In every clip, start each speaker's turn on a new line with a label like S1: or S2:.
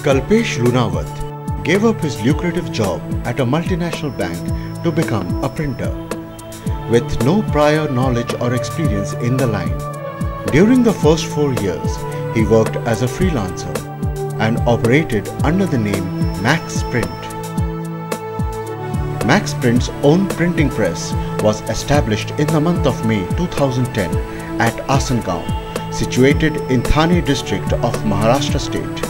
S1: Kalpesh Lunawat gave up his lucrative job at a multinational bank to become a printer, with no prior knowledge or experience in the line. During the first 4 years, he worked as a freelancer and operated under the name Max Print. Max Print's own printing press was established in the month of May 2010 at Asangaon, situated in Thane district of Maharashtra state.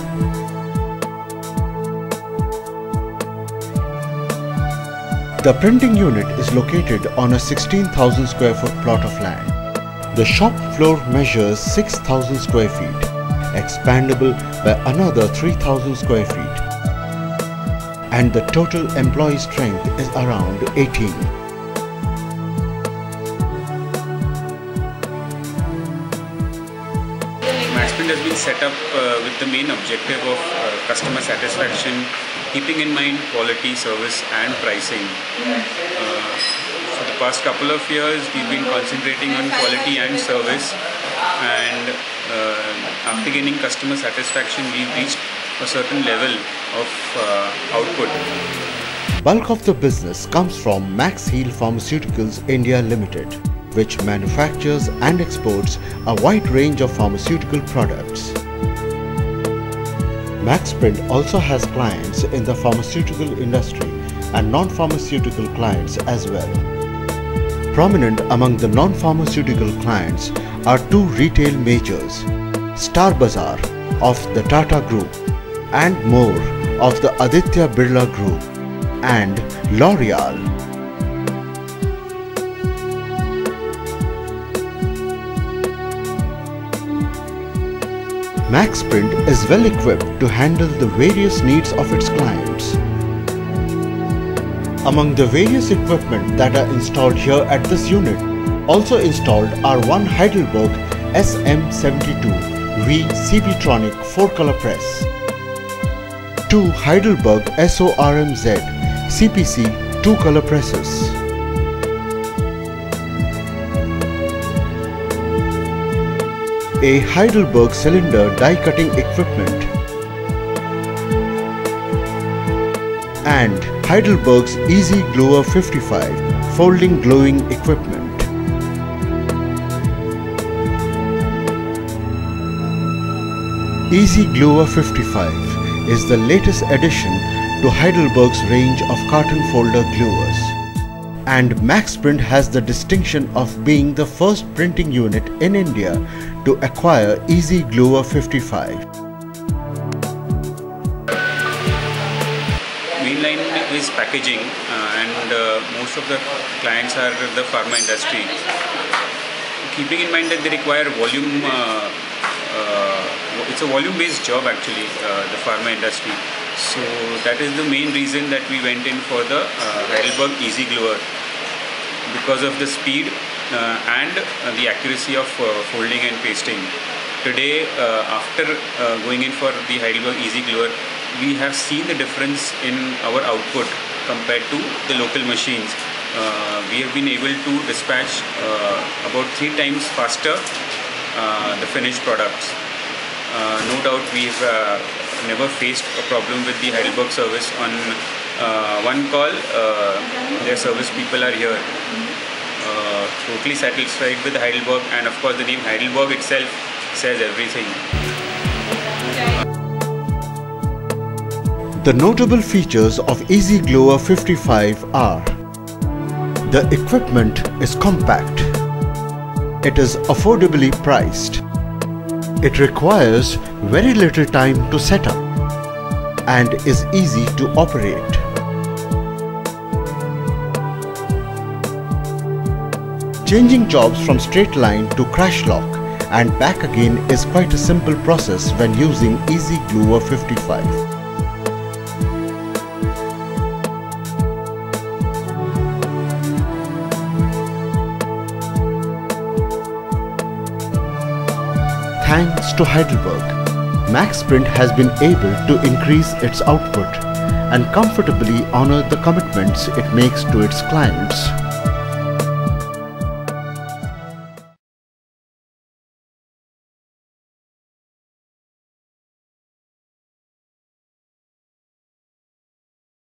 S1: The printing unit is located on a 16,000 square foot plot of land. The shop floor measures 6,000 square feet, expandable by another 3,000 square feet, and the total employee strength is around 18.
S2: Max Print has been set up with the main objective of customer satisfaction, keeping in mind quality, service and pricing. For the past couple of years, we've been concentrating on quality and service, and after gaining customer satisfaction, we've reached a certain level of output.
S1: Bulk of the business comes from Max Heal Pharmaceuticals India Limited, which manufactures and exports a wide range of pharmaceutical products. Max Print also has clients in the pharmaceutical industry and non-pharmaceutical clients as well. Prominent among the non-pharmaceutical clients are two retail majors, Star Bazaar of the Tata Group and More of the Aditya Birla Group and L'Oreal. Max Print is well equipped to handle the various needs of its clients. Among the various equipment that are installed here at this unit, also installed are one Heidelberg SM72V CP-Tronic 4-color press, two Heidelberg SORMZ CPC 2-color presses, a Heidelberg cylinder die cutting equipment, and Heidelberg's Easy Gluer 55 folding gluing equipment. Easy Gluer 55 is the latest addition to Heidelberg's range of carton folder gluers, and Max Print has the distinction of being the first printing unit in India to acquire Easy Gluer 55.
S2: Mainline is packaging, and most of the clients are the pharma industry. Keeping in mind that they require volume, it's a volume-based job actually, the pharma industry. So that is the main reason that we went in for the Heidelberg Easy Gluer, because of the speed and the accuracy of folding and pasting. Today, after going in for the Heidelberg Easy Gluer, we have seen the difference in our output compared to the local machines. We have been able to dispatch about 3 times faster the finished products. No doubt we've never faced a problem with the Heidelberg service. On one call, their service people are here. Totally satisfied with Heidelberg, and of course the name Heidelberg itself says everything.
S1: The notable features of Easy Gluer 55 are: the equipment is compact, it is affordably priced, it requires very little time to set up, and is easy to operate. Changing jobs from straight line to crash lock and back again is quite a simple process when using Easy Gluer 55. Thanks to Heidelberg, Max Print has been able to increase its output and comfortably honor the commitments it makes to its clients.